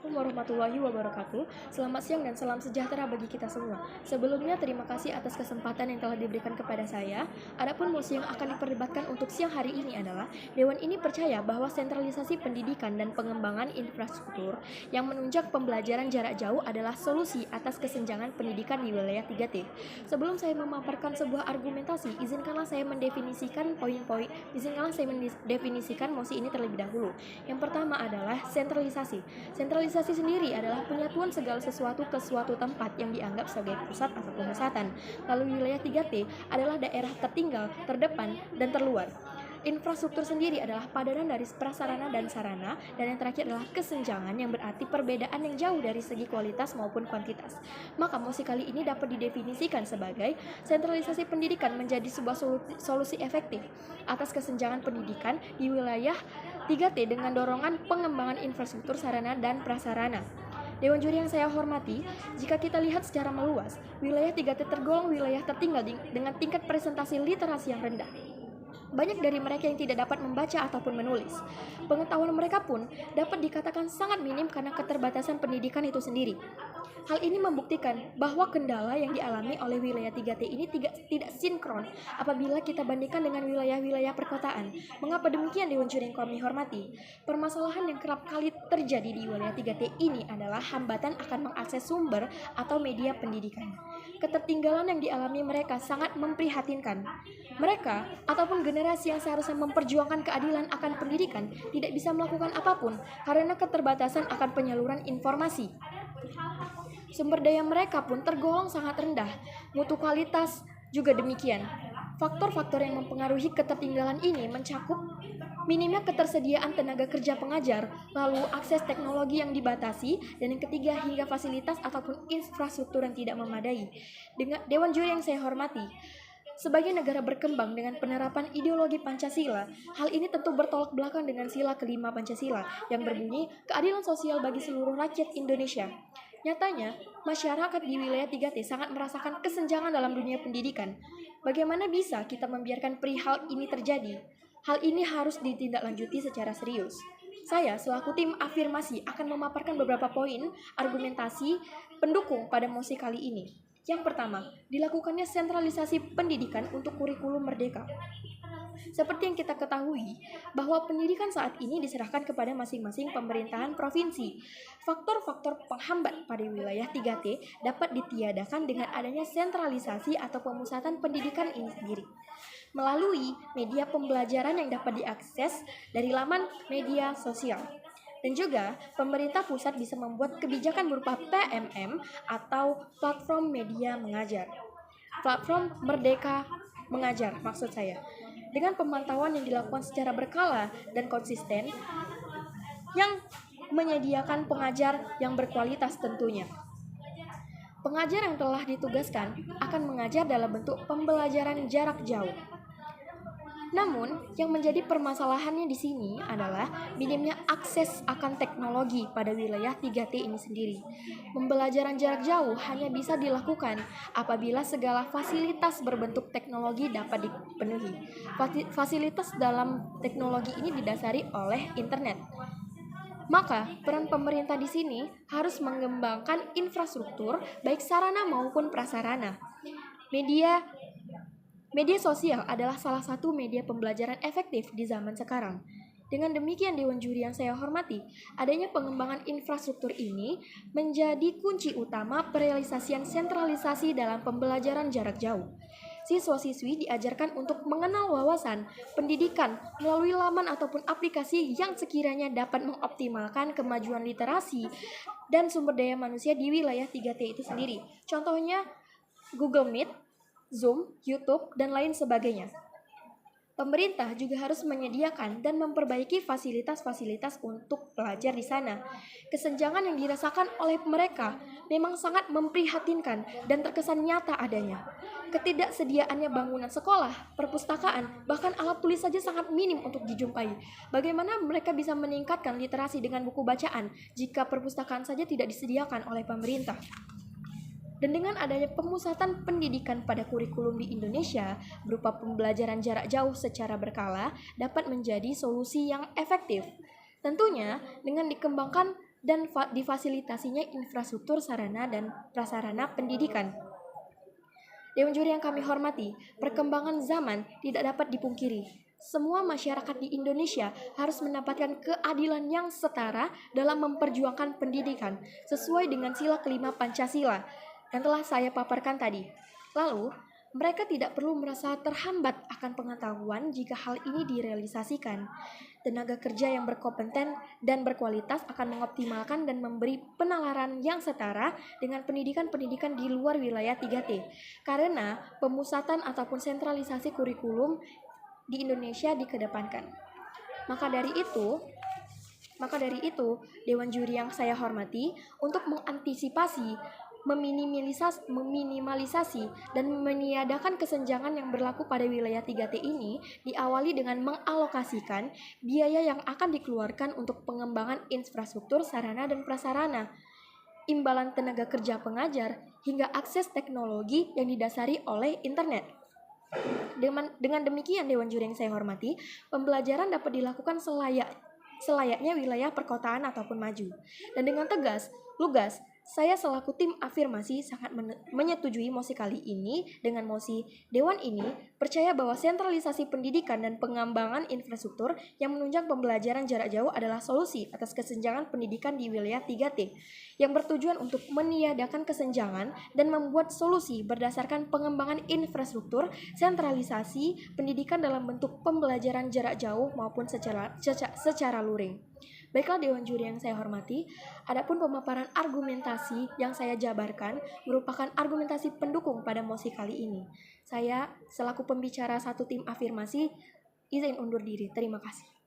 Warahmatullahi wabarakatuh. Selamat siang dan salam sejahtera bagi kita semua. Sebelumnya terima kasih atas kesempatan yang telah diberikan kepada saya. Adapun mosi yang akan diperdebatkan untuk siang hari ini adalah Dewan ini percaya bahwa sentralisasi pendidikan dan pengembangan infrastruktur yang menunjang pembelajaran jarak jauh adalah solusi atas kesenjangan pendidikan di wilayah 3T. Sebelum saya memaparkan sebuah argumentasi, izinkanlah saya mendefinisikan mosi ini terlebih dahulu. Yang pertama adalah sentralisasi. Sentralisasi sendiri adalah penyatuan segala sesuatu ke suatu tempat yang dianggap sebagai pusat atau pemusatan. Lalu wilayah 3T adalah daerah tertinggal, terdepan, dan terluar. Infrastruktur sendiri adalah padanan dari prasarana dan sarana, dan yang terakhir adalah kesenjangan yang berarti perbedaan yang jauh dari segi kualitas maupun kuantitas. Maka mosi kali ini dapat didefinisikan sebagai sentralisasi pendidikan menjadi sebuah solusi efektif atas kesenjangan pendidikan di wilayah 3T dengan dorongan pengembangan infrastruktur sarana dan prasarana. Dewan juri yang saya hormati, jika kita lihat secara meluas, wilayah 3T tergolong wilayah tertinggal dengan tingkat presentasi literasi yang rendah. Banyak dari mereka yang tidak dapat membaca ataupun menulis. Pengetahuan mereka pun dapat dikatakan sangat minim karena keterbatasan pendidikan itu sendiri. Hal ini membuktikan bahwa kendala yang dialami oleh wilayah 3T ini tidak sinkron apabila kita bandingkan dengan wilayah-wilayah perkotaan. Mengapa demikian Dewan Juri yang kami hormati? Permasalahan yang kerap kali terjadi di wilayah 3T ini adalah hambatan akan mengakses sumber atau media pendidikan. Ketertinggalan yang dialami mereka sangat memprihatinkan. Mereka ataupun generasi yang seharusnya memperjuangkan keadilan akan pendidikan tidak bisa melakukan apapun karena keterbatasan akan penyaluran informasi. Sumber daya mereka pun tergolong sangat rendah, mutu kualitas juga demikian. Faktor-faktor yang mempengaruhi ketertinggalan ini mencakup minimnya ketersediaan tenaga kerja pengajar, lalu akses teknologi yang dibatasi, dan yang ketiga hingga fasilitas ataupun infrastruktur yang tidak memadai. Dengan Dewan Juri yang saya hormati, sebagai negara berkembang dengan penerapan ideologi Pancasila, hal ini tentu bertolak belakang dengan sila kelima Pancasila yang berbunyi keadilan sosial bagi seluruh rakyat Indonesia. Nyatanya, masyarakat di wilayah 3T sangat merasakan kesenjangan dalam dunia pendidikan. Bagaimana bisa kita membiarkan perihal ini terjadi? Hal ini harus ditindaklanjuti secara serius. Saya selaku tim afirmasi akan memaparkan beberapa poin argumentasi pendukung pada mosi kali ini. Yang pertama, dilakukannya sentralisasi pendidikan untuk kurikulum merdeka. Seperti yang kita ketahui, bahwa pendidikan saat ini diserahkan kepada masing-masing pemerintahan provinsi. Faktor-faktor penghambat pada wilayah 3T dapat ditiadakan dengan adanya sentralisasi atau pemusatan pendidikan ini sendiri. Melalui media pembelajaran yang dapat diakses dari laman media sosial. Dan juga, pemerintah pusat bisa membuat kebijakan berupa PMM atau platform media mengajar. Platform Merdeka Mengajar, maksud saya. Dengan pemantauan yang dilakukan secara berkala dan konsisten, yang menyediakan pengajar yang berkualitas tentunya. Pengajar yang telah ditugaskan akan mengajar dalam bentuk pembelajaran jarak jauh. Namun, yang menjadi permasalahannya di sini adalah minimnya akses akan teknologi pada wilayah 3T ini sendiri. Pembelajaran jarak jauh hanya bisa dilakukan apabila segala fasilitas berbentuk teknologi dapat dipenuhi. Fasilitas dalam teknologi ini didasari oleh internet. Maka, peran pemerintah di sini harus mengembangkan infrastruktur baik sarana maupun prasarana. Media sosial adalah salah satu media pembelajaran efektif di zaman sekarang. Dengan demikian Dewan Juri yang saya hormati, adanya pengembangan infrastruktur ini menjadi kunci utama perealisasian sentralisasi dalam pembelajaran jarak jauh. Siswa-siswi diajarkan untuk mengenal wawasan pendidikan melalui laman ataupun aplikasi yang sekiranya dapat mengoptimalkan kemajuan literasi dan sumber daya manusia di wilayah 3T itu sendiri. Contohnya Google Meet, Zoom, YouTube, dan lain sebagainya. Pemerintah juga harus menyediakan dan memperbaiki fasilitas-fasilitas untuk pelajar di sana. Kesenjangan yang dirasakan oleh mereka memang sangat memprihatinkan dan terkesan nyata adanya. Ketidaksediaannya bangunan sekolah, perpustakaan, bahkan alat tulis saja sangat minim untuk dijumpai. Bagaimana mereka bisa meningkatkan literasi dengan buku bacaan jika perpustakaan saja tidak disediakan oleh pemerintah? Dan dengan adanya pemusatan pendidikan pada kurikulum di Indonesia berupa pembelajaran jarak jauh secara berkala dapat menjadi solusi yang efektif. Tentunya dengan dikembangkan dan difasilitasinya infrastruktur sarana dan prasarana pendidikan. Dewan juri yang kami hormati, perkembangan zaman tidak dapat dipungkiri. Semua masyarakat di Indonesia harus mendapatkan keadilan yang setara dalam memperjuangkan pendidikan sesuai dengan sila kelima Pancasila yang telah saya paparkan tadi. Lalu, mereka tidak perlu merasa terhambat akan pengetahuan jika hal ini direalisasikan. Tenaga kerja yang berkompeten dan berkualitas akan mengoptimalkan dan memberi penalaran yang setara dengan pendidikan-pendidikan di luar wilayah 3T. Karena pemusatan ataupun sentralisasi kurikulum di Indonesia dikedepankan. Maka dari itu, Dewan Juri yang saya hormati, untuk mengantisipasi, meminimalisasi, dan meniadakan kesenjangan yang berlaku pada wilayah 3T ini diawali dengan mengalokasikan biaya yang akan dikeluarkan untuk pengembangan infrastruktur sarana dan prasarana, imbalan tenaga kerja pengajar, hingga akses teknologi yang didasari oleh internet. Dengan demikian, Dewan Juri yang saya hormati, pembelajaran dapat dilakukan selayaknya wilayah perkotaan ataupun maju. Dan dengan lugas, saya selaku tim afirmasi sangat menyetujui mosi kali ini. Dengan mosi Dewan ini, percaya bahwa sentralisasi pendidikan dan pengembangan infrastruktur yang menunjang pembelajaran jarak jauh adalah solusi atas kesenjangan pendidikan di wilayah 3T, yang bertujuan untuk meniadakan kesenjangan dan membuat solusi berdasarkan pengembangan infrastruktur, sentralisasi pendidikan dalam bentuk pembelajaran jarak jauh maupun secara luring. Baiklah Dewan Juri yang saya hormati, adapun pemaparan argumentasi yang saya jabarkan merupakan argumentasi pendukung pada mosi kali ini. Saya selaku pembicara satu tim afirmasi izin undur diri. Terima kasih.